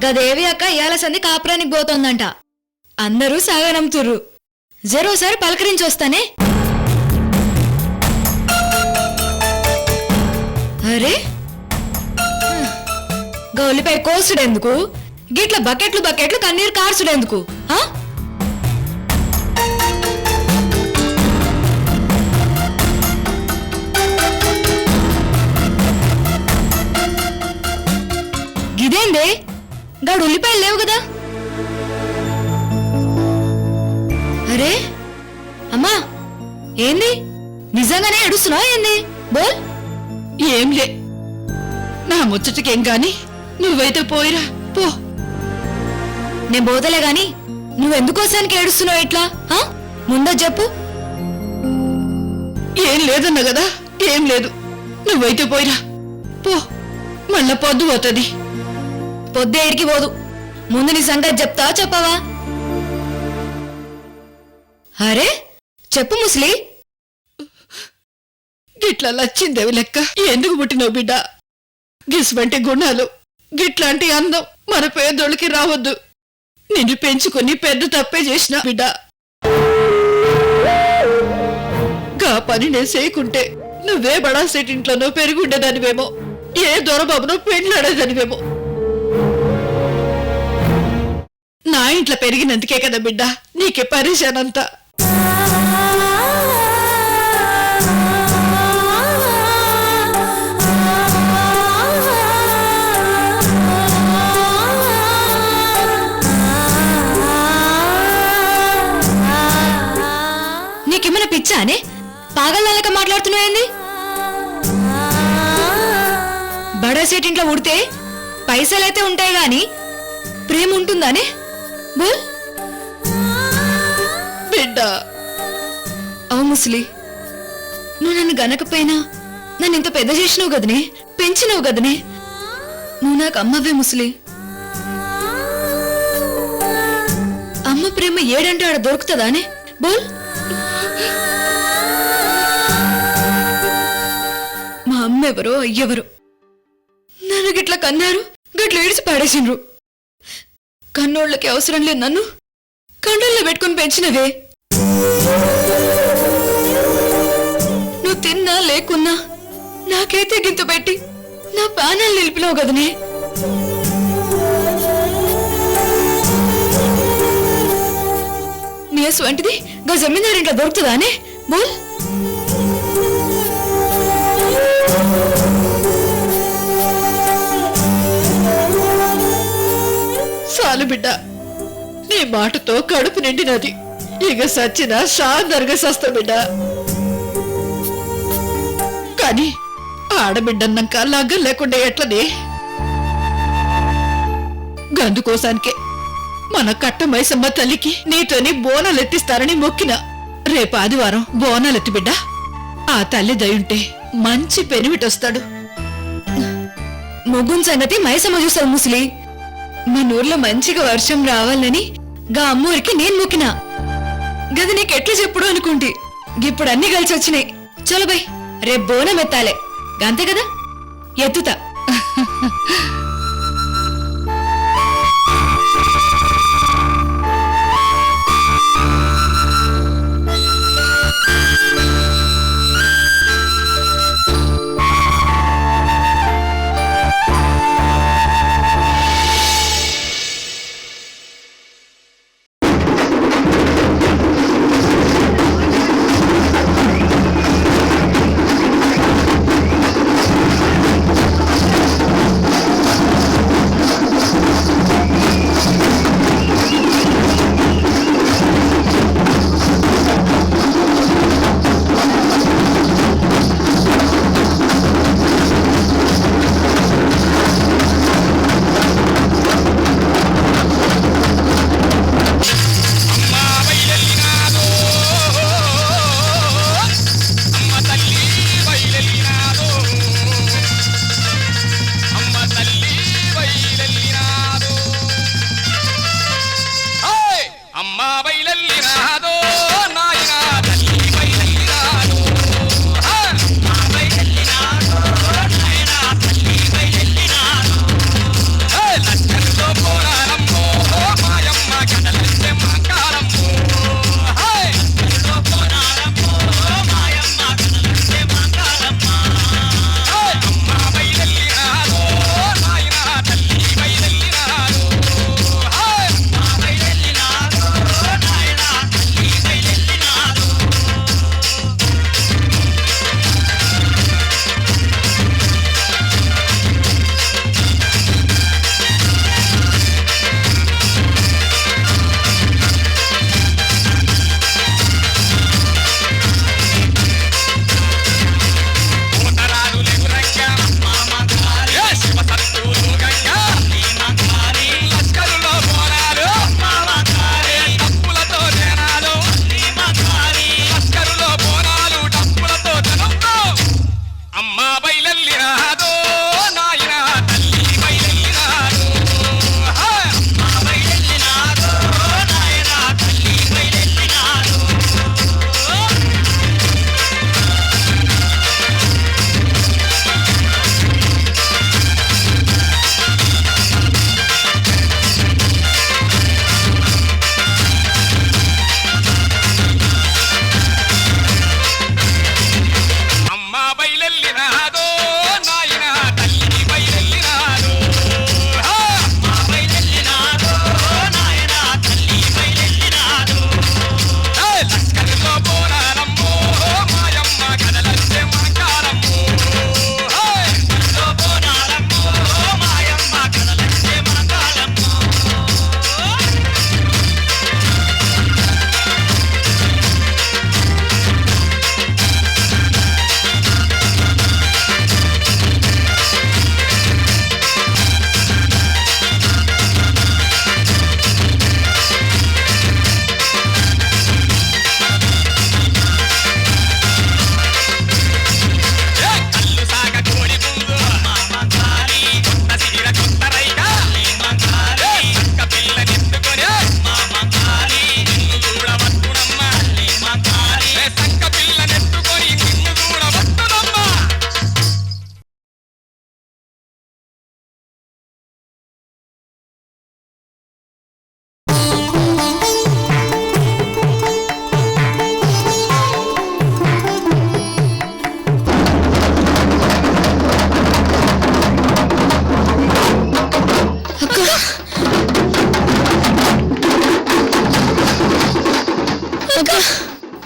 గదేవి అక్క ఇయాల సంది కాపురానికి పోతోందంట. అందరూ సాగనంతుర్రు. జరోసారి పలకరించి వస్తానే. అరే గౌలిపై కోసుడెందుకు? గిట్ల బకెట్లు బకెట్లు కన్నీరు కార్చుడెందుకు? గిదేందే గాడు ఉల్లిపాయలు లేవు కదా? అరే అమ్మా ఏంది? నిజంగానే ఏడుస్తున్నావు ఏంది? బోల్. ఏం లే, నా ముచ్చటకేం గాని నువ్వైతే పోయిరా పో. నేను బోదలే గాని నువ్వెందుకోసానికి ఏడుస్తున్నావు ఇట్లా? ముందో చెప్పు. ఏం లేదన్నా కదా, ఏం లేదు. నువ్వైతే పోయిరా పో, మళ్ళా పొద్దు పోతుంది. పొద్దు ఏడికి పోదు. ముందు నీ సంగతి చెప్తా చెప్పవా? అరే చెప్పు ముసలి. గిట్లా లచ్చిందేవి లెక్క ఎందుకు పుట్టినవు బిడ్డ? గిస్వంటి గుణాలు, గిట్లాంటి అందం మన పేదోళ్ళకి రావద్దు. నిన్ను పెంచుకొని పెద్ద తప్పే చేసిన బిడ్డ. గా పని నేను చేయకుంటే నువ్వే బడా సెటింట్లోనో పెరుగుండేదానివేమో, ఏ దొరబాబునో పెళ్ళాడేదానివేమో. నా ఇంట్లో పెరిగినందుకే కదా బిడ్డ నీకే పరిశానంతా. నీకేమైనా పిచ్చానే? పాగల్లాలక మాట్లాడుతున్నావేంది? బడా సెటింట్లో ఉడితే పైసలైతే ఉంటాయి గాని ప్రేమ ఉంటుందానే? బోల్. బిడ్డ అవు ముసలి, నువ్వు నన్ను గనకపోయినా నన్ను ఇంత పెద్ద చేసినావు గదనే, పెంచినావు గదనే. నువ్వు నాకు అమ్మవే ముసలి. అమ్మ ప్రేమ ఏడంటే ఆడ దొరుకుతుందానే? బోల్. మా అమ్మ ఎవరో అయ్యెవరో నన్ను గిట్లా కన్నారు, గట్ల ఏడిసి పాడేసిండ్రు. కన్నోళ్ళకి అవసరం లేదు నన్ను కండల్లో పెట్టుకుని పెంచినవే. నువ్వు తిన్నా లేకున్నా నాకైతే గింత పెట్టి నా ప్రాణాలు నిలిపినావు కదనే. నీ వంటిది గా జమీందారింట్లో దొరుకుతుందానే? బోల్. చాలు బిడ్డ, నీ మాటతో కడుపు నిండినది. ఇక సచ్చిన షాందర్గా సస్తా బిడ్డ. కానీ ఆడబిడ్డన్నాక లగ్గం లేకుండా ఎట్లనే? గందుకోసానికే మన కట్ట మైసమ్మ తల్లికి నీతోని బోనాలు ఎత్తిస్తారని మొక్కిన. రేపు ఆదివారం బోనాలెత్తి బిడ్డ. ఆ తల్లి దయుంటే మంచి పెనివిటొస్తాడు. ముగ్గున్ సంగతి మైసమ్మ చూస్తావు ముసలి. మన ఊర్లో మంచిగా వర్షం రావాలని గా అమ్మూరికి నేను మొక్కినా. గది నీకెట్లా చెప్పుడు అనుకుంటే ఇప్పుడు అన్ని కలిసి వచ్చినాయి. చలో బై, రేపు బోనం ఎత్తాలే. అంతే కదా, ఎత్తుతా.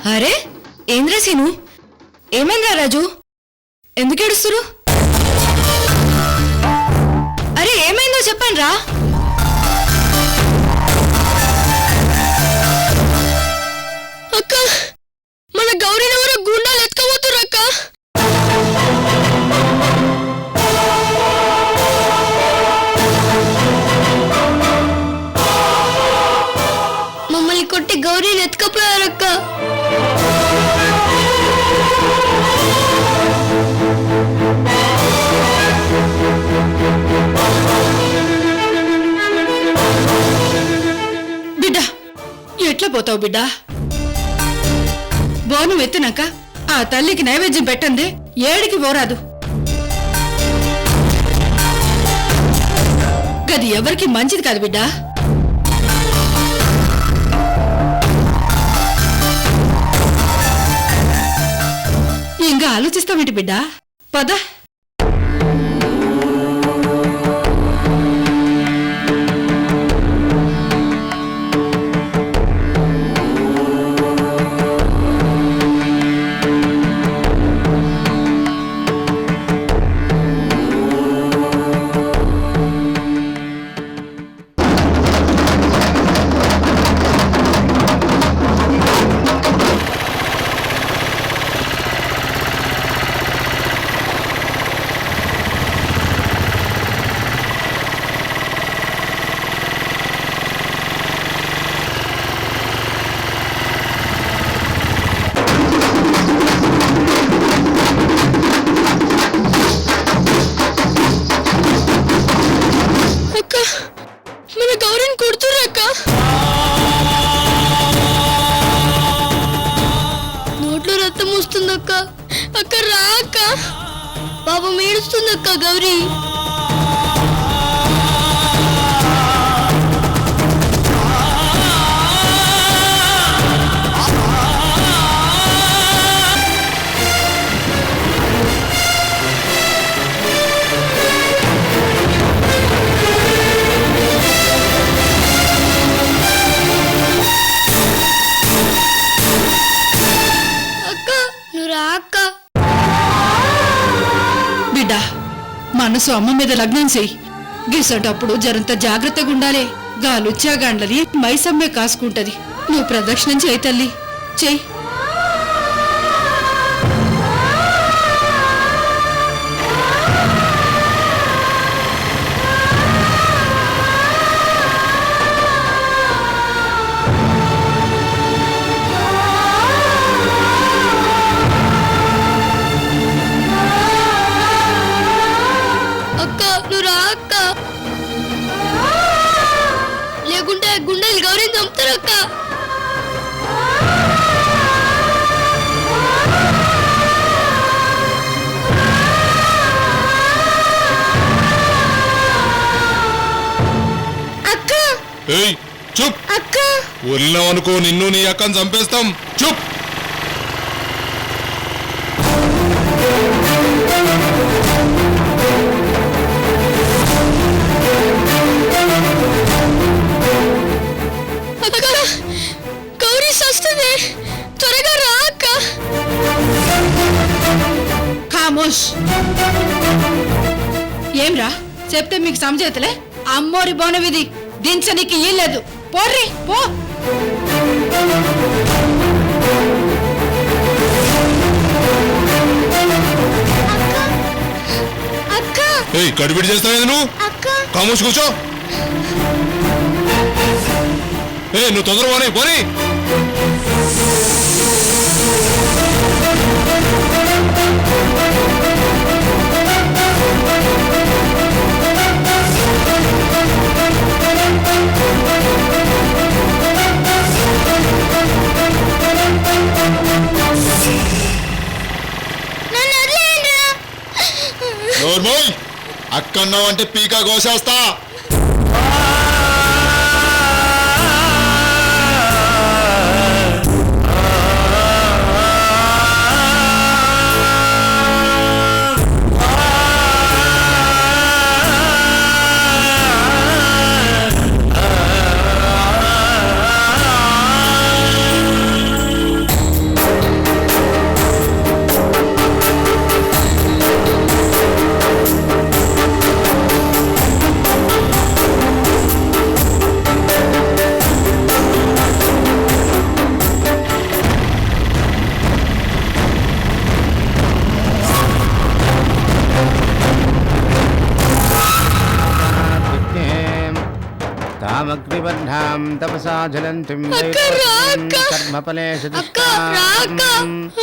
అరే ఏంద్రా సీను, ఏమైందిరా రాజు, ఎందుకు ఏడుస్తురు? అరే ఏమైందో చెప్పండి రా. అక్క, మన గౌరీని ఎవరో గుండాలు ఎత్తుకోబోతుర్రు అక్క. మమ్మల్ని కొట్టి గౌరీని ఎత్తుకపోయారక్క. బిడ్డ ఎట్లా పోతావు బిడ్డ? బోనం ఎత్తినాక ఆ తల్లికి నైవేద్యం పెట్టందే ఏడికి పోరాదు. గది ఎవరికి మంచిది కాదు బిడ్డ. ఇంకా ఆలోచిస్తామేంటి బిడ్డ? పద. మన గౌరీని కొడుతుర్రక్క. నోట్లో రక్తం వస్తుందక్క. అక్క రా అక్క, పాపం ఏడుస్తుందక్క గౌరీ. బిడ్డ మనసు అమ్మ మీద లగ్నం చెయ్యి. గీసటప్పుడు జరంత జాగ్రత్తగా ఉండాలి. గాలుచ్చాగాండ్లని మైసమ్మే కాసుకుంటది. నువ్వు ప్రదక్షిణం చేయి తల్లి, చెయ్యి. లేకుంటే గుండెలు గౌరీని చంపుతారు అక్క. అక్క ఏయ్ చుప్, అక్క వెళ్ళావనుకో నిన్ను నీ అక్కని చంపేస్తాం. చుప్. గౌరీ సస్తుంది, త్వరగా రా అక్క. ఖామోష్. ఏమ్రా చెప్తే మీకు సమజేతలే? అమ్మోరి బోనవిధి దించనీకి ఇల్లేదు. పోర్రి పో. అక్క ఏయ్ కడిపిడి చేస్తావేది నువ్వు? అక్క కామోష్ కూర్చో. ఏ నువ్వు తొందర పోనీ పోనీ. నోర్మోయ్, అక్కన్నావంటే పీకా కోసేస్తా. నిబద్ధాం తపసా జ్వలంతిం అక్క, రా అక్క. కర్మఫలేషు అక్క రా అక్క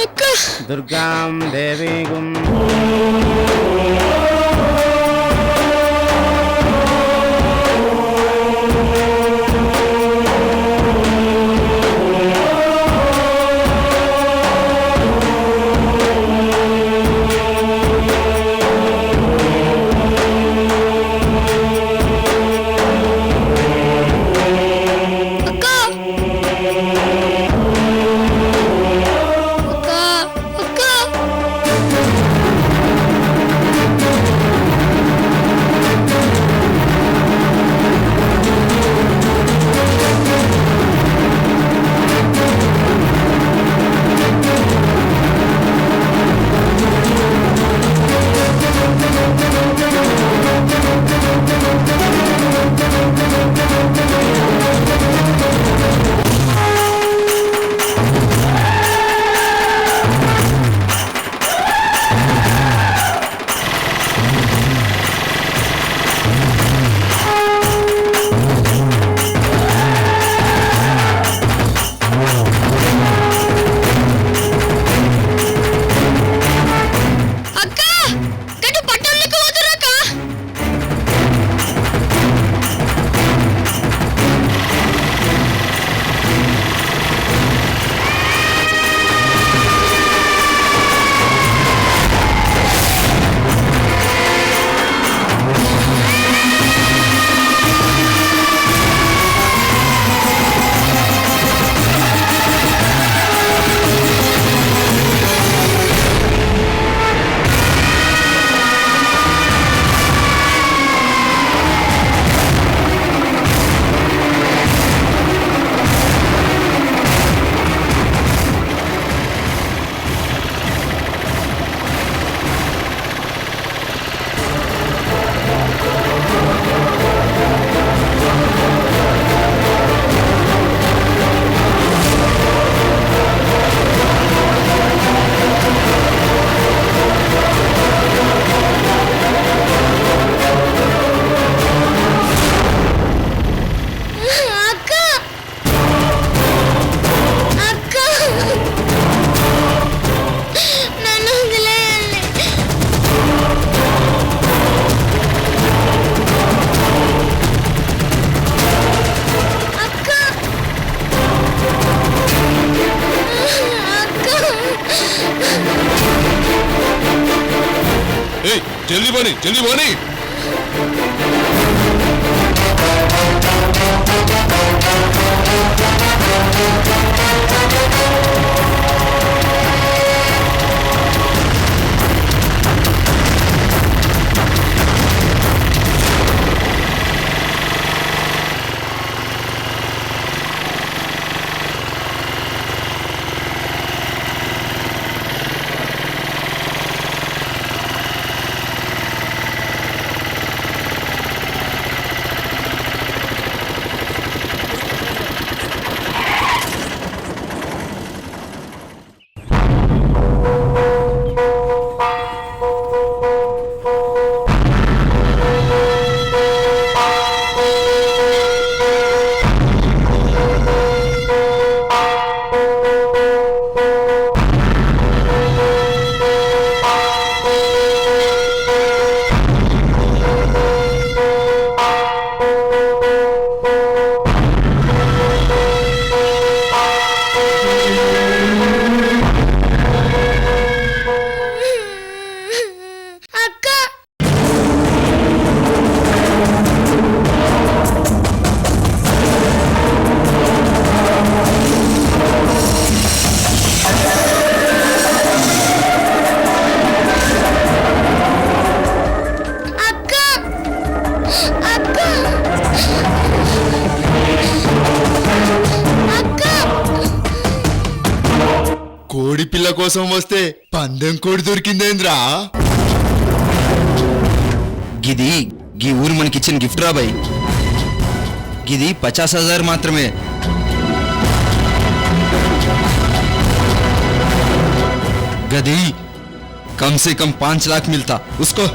అక్క దుర్గాం దేవీగుం అక్క అక్క అక్క అక్క గట్టు పట్టణంలోకి పోతురాక అక్క అక్క నన్ను వదిలేయండి అక్క ఏయ్ జల్దీ పోనీ కోడి పిల్ల కోసం వస్తే పందెం కోడి దొరికిందేంద్రా? గిది గీ ఊరు మనకిచ్చిన గిఫ్ట్ రా బాయ్. గిది 50,000 మాత్రమే. गधी कम से कम 5 लाख मिलता उसको.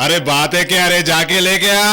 अरे बात है क्या, अरे जाके लेके आ।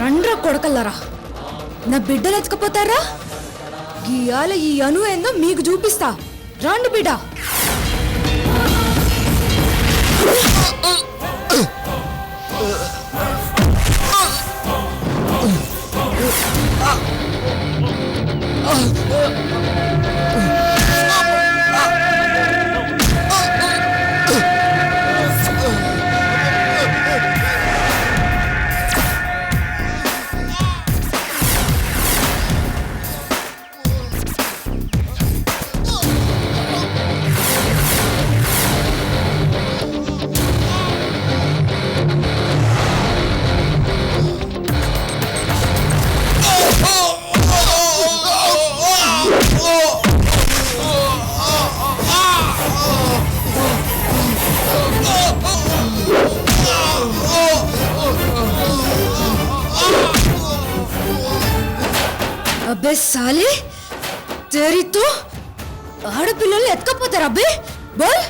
రండ్రా కొడకల్లారా, నా బిడ్డలు ఎత్తుకపోతారా? గీయాల ఈ అను ఏందో మీకు చూపిస్తా. రండి బిడ్డ. అబ్బే సాలే, తెరితో ఆడపిల్లలు ఎత్తుకపోతారు. అబ్బే బోల్.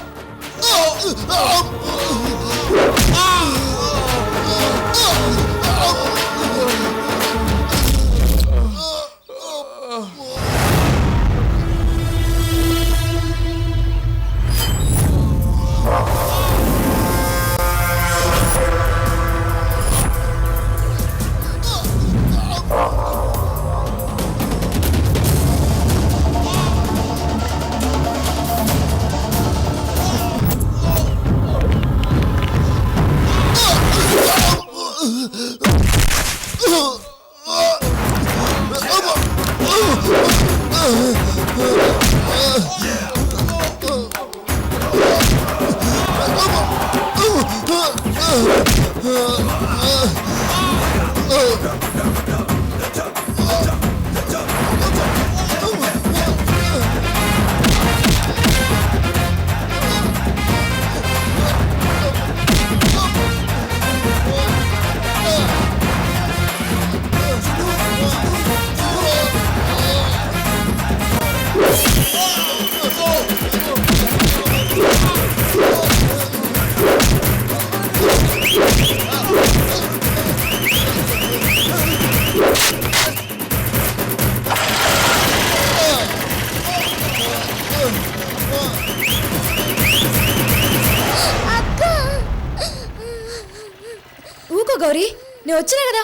ఊకో గౌరీ, నేను వచ్చినా కదా.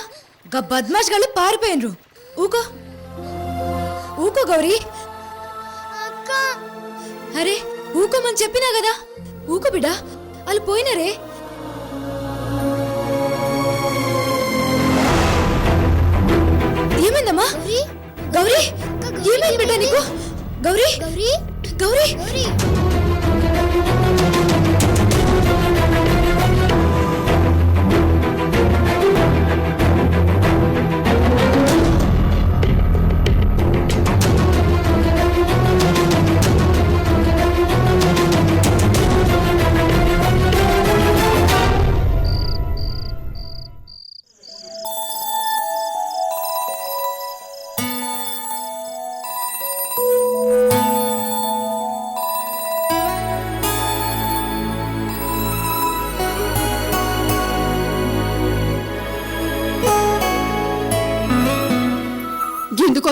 గా బద్మాష్ గాళ్ళు పారిపోయినరు. ఊకో ఊకో గౌరీ. అక్క అరే ఊకోమని చెప్పినా కదా. ఊకో బిడ్డ, వాళ్ళు పోయినరే. ఏమైందమ్మా? గౌరీ ఏమైంది బిడ్డ నీకు? గౌరీ గౌరీ గౌరీ గౌరీ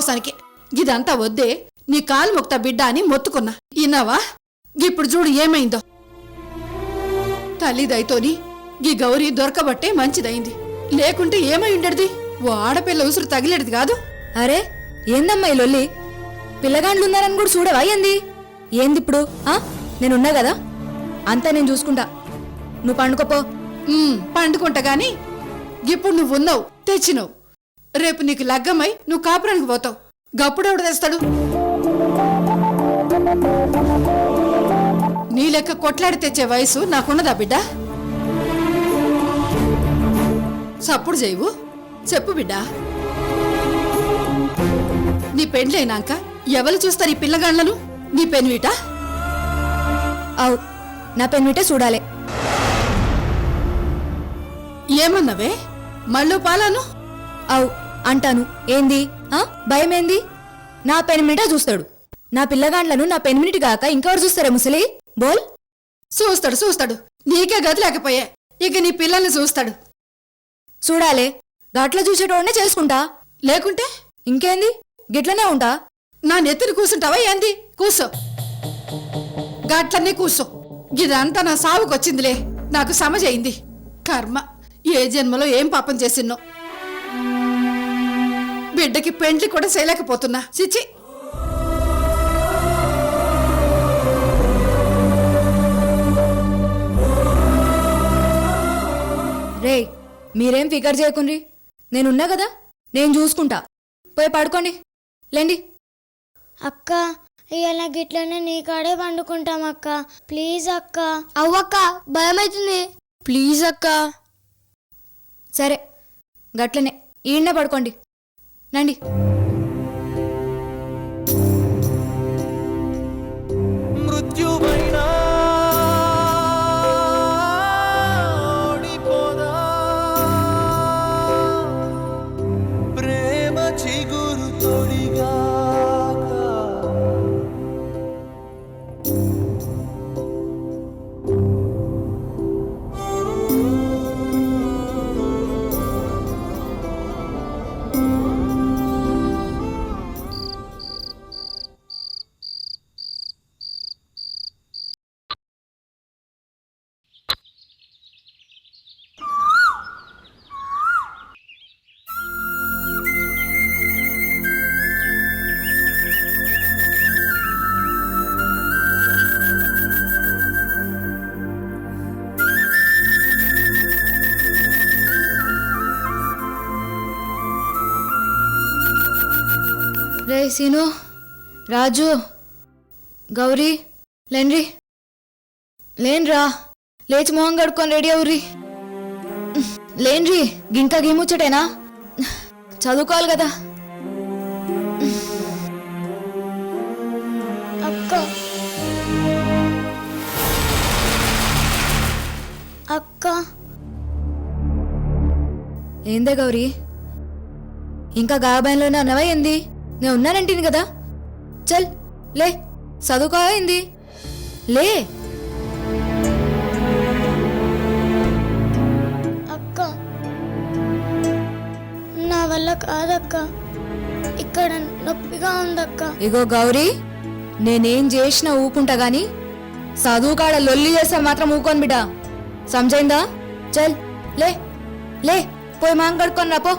కోసానికి ఇదంతా వద్దే, నీ కాలు ముక్త బిడ్డ అని మొత్తుకున్నా. ఇన్నావా? ఇప్పుడు చూడు ఏమైందో. తల్లిదైతోని ఈ గౌరీ దొరకబట్టే మంచిదైంది, లేకుంటే ఏమై ఉండేది? ఓ ఆడపిల్ల ఉసురు తగిలేది కాదు. అరే ఏందమ్మా ఈ లొల్లి? పిల్లగాండ్లున్నారని కూడా చూడవా ఏంది? ఏందిప్పుడు? నేనున్నా కదా, అంతా నేను చూసుకుంటా, నువ్వు పండుకోపో. పండుకుంటా గాని ఇప్పుడు నువ్వున్నావు, తెచ్చినావు. రేపు నీకు లగ్గమై నువ్వు కాపురానికి పోతావు, గప్పుడెవడు తెస్తాడు? నీ లెక్క కొట్లాడి తెచ్చే వయసు నాకున్నదా బిడ్డ? సప్పుడు చేయవు, చెప్పు బిడ్డ. నీ పెండ్లైనాక ఎవరు చూస్తారు ఈ పిల్లగాళ్లను? నీ పెన్విటా? అవు, నా పెన్విటే చూడాలి. ఏమన్నావే? మళ్ళీ పాలాను? అవు అంటాను. ఏంది భయమేంది? నా పెనిమినిటే చూస్తాడు. నా పిల్లగాండ్లను నా పెనిమినిటి గాక ఇంకెవరు చూస్తారా ముసలి? బోల్. చూస్తాడు చూస్తాడు, నీకే గది లేకపోయా, ఇక నీ పిల్లల్ని చూస్తాడు. చూడాలే, గట్ల చూసేటోడనే చేసుకుంటా. లేకుంటే ఇంకేంది, గిట్లనే ఉంటా. నా నెత్తిని కూర్చుంటావా ఏంది? కూసో, గట్లనే కూసో. ఇదంతా నా సావుకొచ్చిందిలే, నాకు సమజయింది. కర్మ, ఏ జన్మలో ఏం పాపం చేసిన్నో. బిడ్డకి పెండ్లి కూడా చేయలేకపోతున్నా. చిచి. రే, మీరేం ఫికర్ చేయకుండ్రి, నేనున్నా కదా, నేను చూసుకుంటా. పోయి పడుకోండి, లేండి. అక్క ఇవాళ గిట్లనే నీ కాడే పండుకుంటాం అక్క, ప్లీజ్ అక్క. అవ్వక్క భయమవుతుంది, ప్లీజ్ అక్క. సరే, గట్లనే ఈయన్నే పడుకోండి, నండి. మృత్యువైనా ఓడిపోదా, ప్రేమ చిగురు తొడిగాక. రే సీను, రాజు, గౌరీ, లేన్రి, లేన్రా. లేచి మొహం కడుక్కొని రెడీ అవుర్రి. లేన్రి, గింకా గీముచ్చటేనా? చదువుకోవాలి కదా. అక్క అక్క ఏందే గౌరీ, ఇంకా గాయబాయంలోనే అన్నవా ఏంది? నేను ఉన్నానంటిని కదా, చల్ లే, చదువుకోయింది, లే. అక్క నా వల్ల కాదక్క, ఇక్కడ నొప్పిగా ఉందక్క. ఇగో గౌరీ, నేనేం చేసినా ఊకుంటా గాని చదువుకాడ లొల్లి చేస్తా మాత్రం ఊకోను బిడ్డ, సమజైందా? చల్ లే, లే, పోయి మాంగ కడుక్కొని రా పో.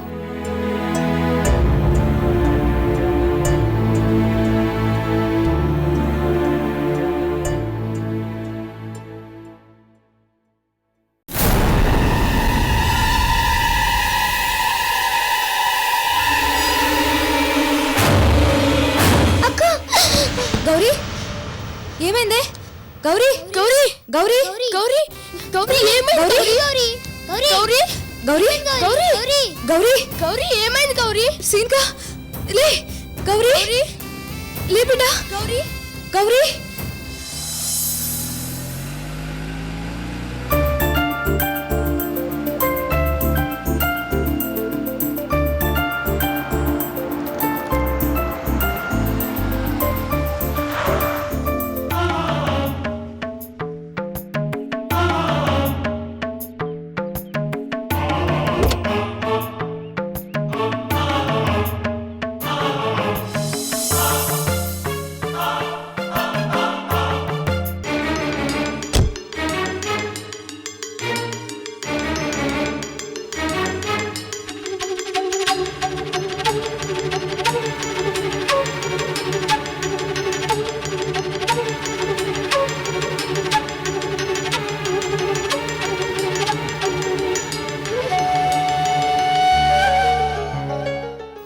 గౌరీ, ఏమైందే? గౌరీ, గౌరీ, గౌరీ, గౌరీ, గౌరీ, ఏమైంది? గౌరీ, గౌరీ, గౌరీ, గౌరీ, గౌరీ, గౌరీ, ఏమైంది? గౌరీ, సీన్కా, లే, గౌరీ, లే బిడ్డ, Gauri, Gauri.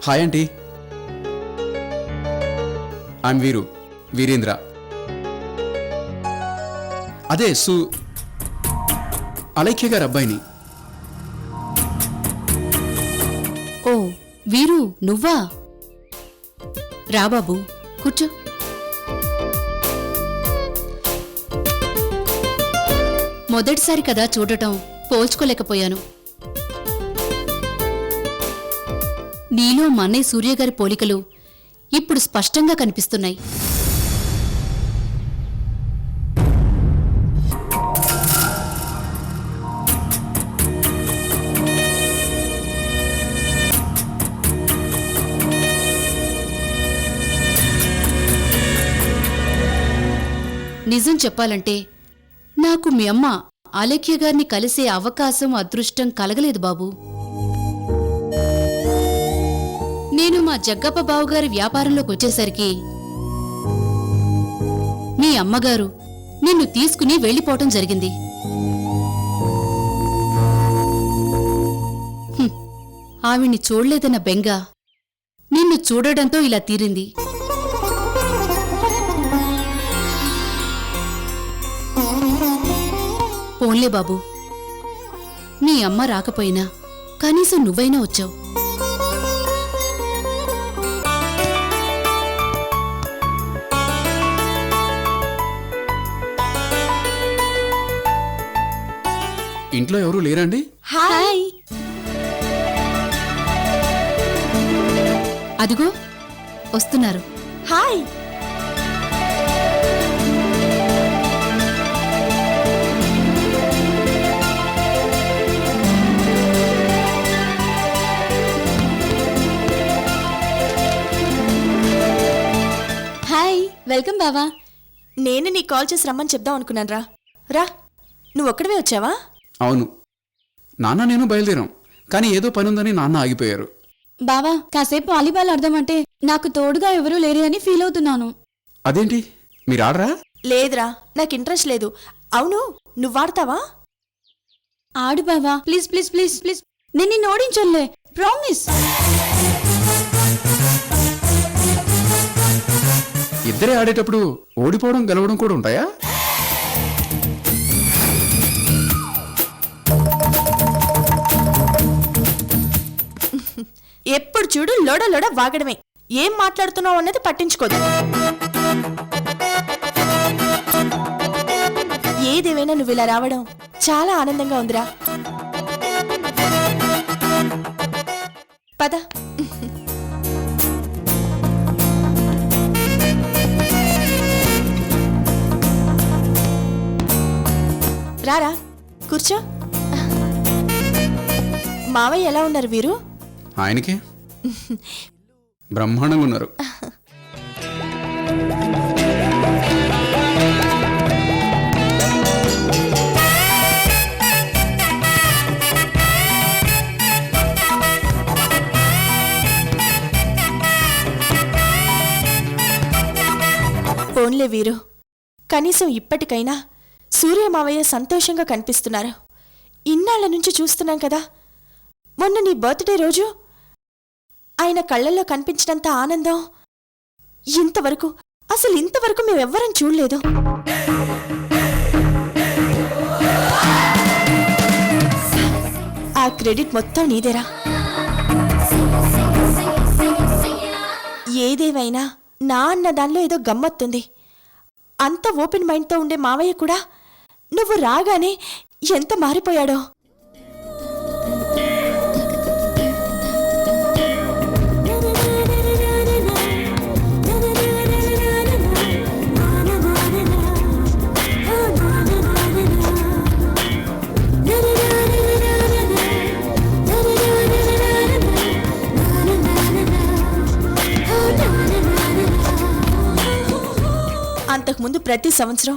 Hi aunty. I'm Virendra. అదే అలైక్య గారి అబ్బాయిని. ఓ వీరు నువ్వా? రా బాబు కూర్చో. మొదటిసారి కదా చూడటం, పోల్చుకోలేకపోయాను. నీలో మా అన్నయ్య సూర్యగారి పోలికలు ఇప్పుడు స్పష్టంగా కనిపిస్తున్నాయి. నిజం చెప్పాలంటే నాకు మీ అమ్మ అలేఖ్య గారిని కలిసే అవకాశం, అదృష్టం కలగలేదు బాబు. నేను మా జగ్గప్ప బావుగారి వ్యాపారంలోకి వచ్చేసరికి మీ అమ్మగారు నిన్ను తీసుకుని వెళ్ళిపోవటం జరిగింది. ఆవిడ్ని చూడలేదన్న బెంగ నిన్ను చూడడంతో ఇలా తీరింది. పోన్లే బాబు, మీ అమ్మ రాకపోయినా కనీసం నువ్వైనా వచ్చావు. ఇంట్లో ఎవరూ లేరండి? హాయ్. అదిగో వస్తున్నారు. హాయ్. హాయ్, వెల్కమ్ బావా. నేను నీ కాల్ చేసి రమ్మని చెప్దాం అనుకున్నాను. రా రా, నువ్వు ఒక్కడవే వచ్చావా? అవును, నాన్న నేను బయలుదేరాం. కానీ ఏదో పని ఉందని నాన్న ఆగిపోయారు. బావా, కాసేపు వాలీబాల్ ఆడదామంటే నాకు తోడుగా ఎవరూ లేరే అని ఫీల్ అవుతున్నాను. అదేంటి, మీరు ఆడరా? లేదురా, నాకు ఇంట్రెస్ట్ లేదు. అవును, నువ్వు ఆడతావా? ఆడు బావా, ప్లీజ్ ప్లీజ్ ప్లీజ్ ప్లీజ్. నేను నిన్ను ఓడించలే, ప్రామిస్. ఇద్దరే ఆడేటప్పుడు ఓడిపోవడం గెలవడం కూడా ఉంటాయా? ఎప్పుడు చూడు లోడ లోడ వాగడమే. ఏం మాట్లాడుతున్నావు అన్నది పట్టించుకోదు. ఏదేమైనా నువ్వు ఇలా రావడం చాలా ఆనందంగా ఉందిరా. పద. రారా, కూర్చో. మావయ్య ఎలా ఉన్నారు వీరు? ఆయనకే బ్రహ్మాండంగా ఉన్నారు. పోన్లే వీరు, కనీసం ఇప్పటికైనా సూర్య మావయ్య సంతోషంగా కనిపిస్తున్నారు. ఇన్నాళ్ల నుంచి చూస్తున్నాం కదా. మొన్న నీ బర్త్డే రోజు ఆయన కళ్ళల్లో కనిపించినంత ఆనందం ఇంతవరకు మేమెవ్వరం చూడలేదు. ఆ క్రెడిట్ మొత్తం నీదేరా. ఏదేమైనా నా అన్న దానిలో ఏదో గమ్మత్తుంది. అంత ఓపెన్ మైండ్తో ఉండే మావయ్య కూడా నువ్వు రాగానే ఎంత మారిపోయాడో. అంతకుముందు ప్రతి సంవత్సరం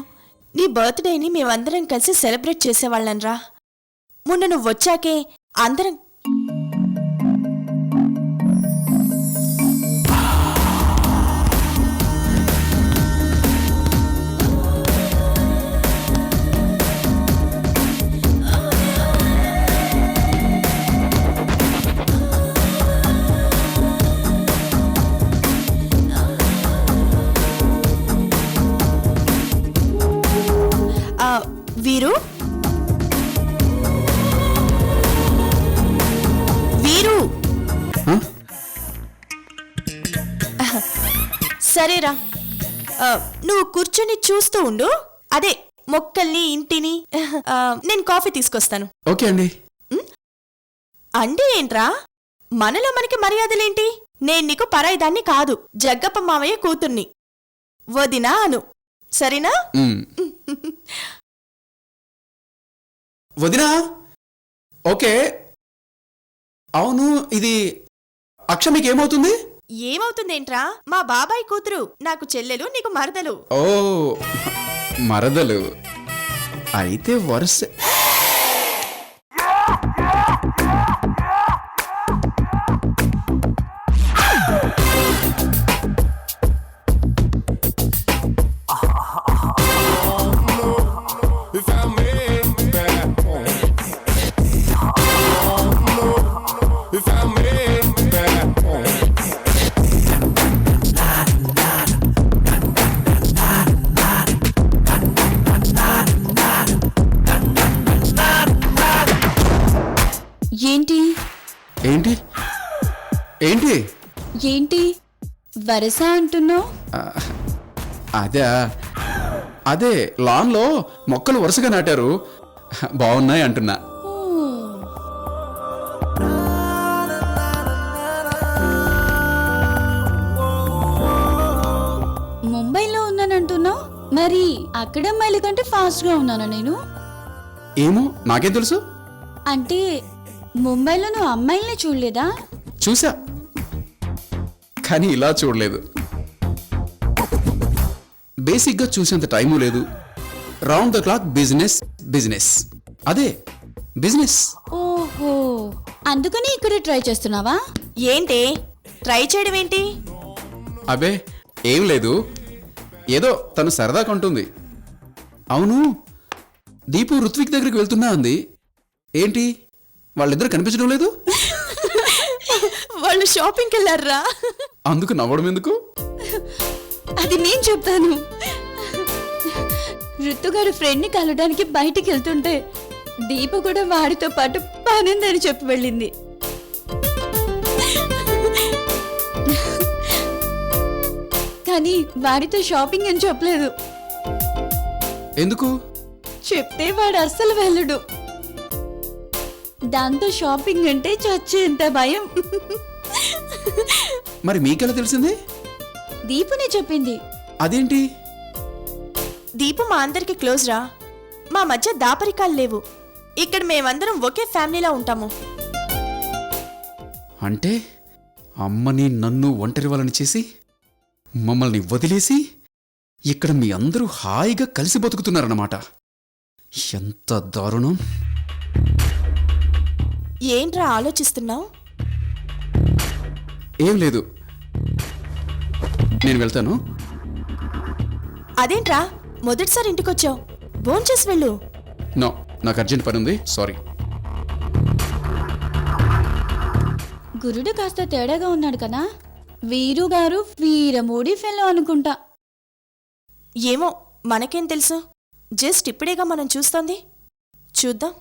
నీ బర్త్డేని మేమందరం కలిసి సెలబ్రేట్ చేసేవాళ్ళంరా. మొన్న నువ్వు వచ్చాకే అందరం సరేరా, నువ్వు కూర్చొని చూస్తూ ఉండు. అదే మొక్కల్ని, ఇంటిని. నేను కాఫీ తీసుకొస్తాను. ఓకే అండి. అంటే ఏంట్రా, మనలో మనకి మర్యాదలేంటి? నేను నీకు పరాయిదాన్ని కాదు, జగ్గప్ప మావయ్య కూతుర్ని. వదినా అను, సరేనా? మ్. వదినా, ఓకే. అవును, ఇది అక్ష మీకేమవుతుంది? ఏమవుతుందేంట్రా, మా బాబాయ్ కూతురు. నాకు చెల్లెలు, నీకు మరదలు. ఓ, మరదలు అయితే వరుస. ఏంటి ఏంటి ఏంటి ఏంటి వరస అంటున్నావు? అదే లాన్లో మొక్కలు వరుసగా నాటారు, బాగున్నాయి అంటున్నా. ముంబైలో ఉన్నానంటున్నావు, మరి అక్కడ అమ్మాయిల కంటే ఫాస్ట్ గా ఉన్నానా నేను? ఏమో, నాకేం తెలుసు. అంటే ముంబైలో నువ్వు అమ్మాయిల్ని చూడలేదా? చూసా, కానీ ఇలా చూడలేదు. బేసిక్గా చూసేంత టైము లేదు. Round the clock business business, అదే బిజినెస్. ఓహో, అందుకని ఇక్కడ ట్రై చేస్తున్నావా? ఏంటి ట్రై చేయడం ఏంటి? అబే ఏం లేదు, ఏదో తను సరదా కొంటుంది. అవును, దీపు ఋత్విక్ దగ్గరికి వెళ్తున్నా అంది. ఏంటి వాళ్ళిద్దరు కనిపించడం లేదు? వాళ్ళు షాపింగ్కి వెళ్ళారా? అందుకు నవ్వడం ఎందుకు? అది నేను చెప్తాను. ఋతుగారు ఫ్రెండ్ని కలవడానికి బయటికి వెళ్తుంటే దీప కూడా వాడితో పాటు పనుందని చెప్పి వెళ్ళింది. కానీ వాడితో షాపింగ్ అని చెప్పలేదు. ఎందుకు? చెప్తే వాడు అస్సలు వెళ్ళడు. దాంతో షాపింగ్ అంటే చచ్చేంత భయం. మరి మీకెలా తెలిసింది? దీపునే చెప్పింది. అదేంటి? దీపు మా అందరికి క్లోజ్ రా, మా మధ్య దాపరికాలు లేవు. ఇక్కడ మేమందరం ఒకే ఫ్యామిలీలా ఉంటాము. అంటే అమ్మని నన్ను ఒంటరి వాళ్ళని చేసి మమ్మల్ని వదిలేసి ఇక్కడ మీ అందరూ హాయిగా కలిసి బతుకుతున్నారన్నమాట. ఎంత దారుణం! ఏంట్రా ఆలోచిస్తున్నావు? ఏం లేదు, నేను వెళ్తాను. అదేంట్రా మొదటిసారి ఇంటికొచ్చావు, భోంచేసి వెళ్ళు. నో, నాకు అర్జెంట్ పని ఉంది, సారీ. గురుడు కాస్త తేడాగా ఉన్నాడు కదా. వీరు గారు వీరమూడి ఫెలో అనుకుంటా. ఏమో, మనకేం తెలుసు? జస్ట్ ఇప్పుడేగా మనం చూస్తోంది, చూద్దాం.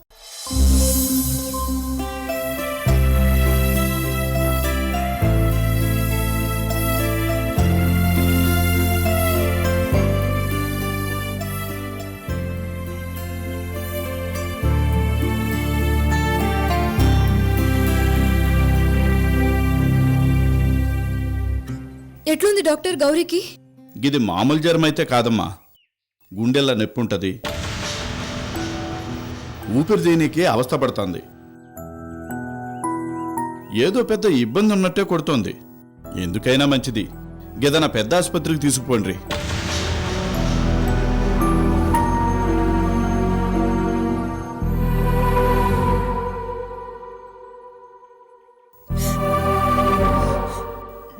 ఎట్లుంది డాక్టర్ గౌరీకి? ఇది మామూలు జ్వరం అయితే కాదమ్మా, గుండెల నొప్పి ఉంటుంది, ఊపిరి దీనికి అవస్థపడుతుంది, ఏదో పెద్ద ఇబ్బంది ఉన్నట్టే కొడుతోంది. ఎందుకైనా మంచిది ఏదైనా పెద్ద ఆసుపత్రికి తీసుకుపోండి.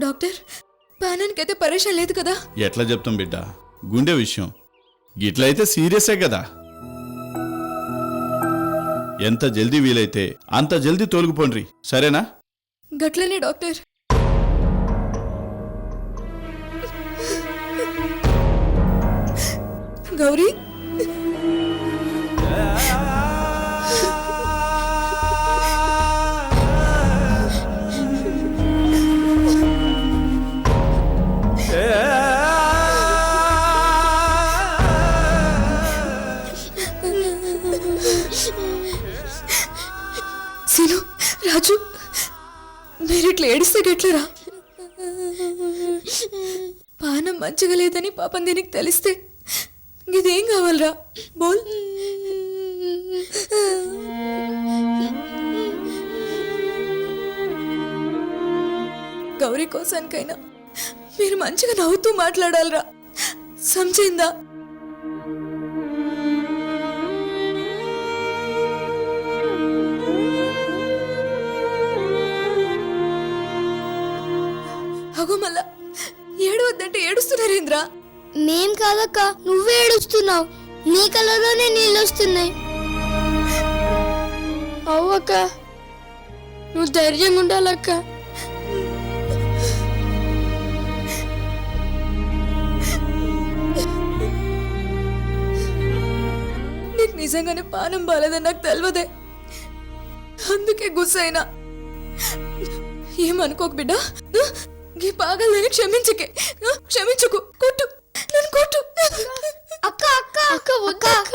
డాక్టర్, పానానికైతే పరేషాన్ లేదు కదా? ఎట్లా చెప్తాం బిడ్డ, గుండె విషయం గిట్లయితే సీరియసే కదా. ఎంత జల్దీ వీలైతే అంత జల్దీ తోలుకుపోండి, సరేనా? గట్లనే డాక్టర్. గౌరీ, ఇట్లా ఏడిస్తే గెట్లరా? పానం మంచిగా లేదని పాపం దీనికి తెలిస్తే ఇదేం కావాలరా? బోల్. గౌరీ కోసానికైనా మీరు మంచిగా నవ్వుతూ మాట్లాడాలరా, సమజైందా? అగో మళ్ళా ఏడవద్దంటే ఏడుస్తున్నారేంద్రా? మేం కాదక్క, నువ్వే ఏడుస్తున్నావు. నీ కళ్ళలోనే నీళ్ళు వస్తున్నాయి. అవ్వక్క, నువ్వు ధైర్యంగా ఉండాలక్క. నీకు నిజంగానే పానం బాలేదని నాకు తెలియదే, అందుకే గుస్సైనా. ఏమనుకోకు బిడ్డ, ఈ పాగలని క్షమించకే, క్షమించుకు, కొట్టు, నన్ను కొట్టు. అక్క అక్క అక్క అక్క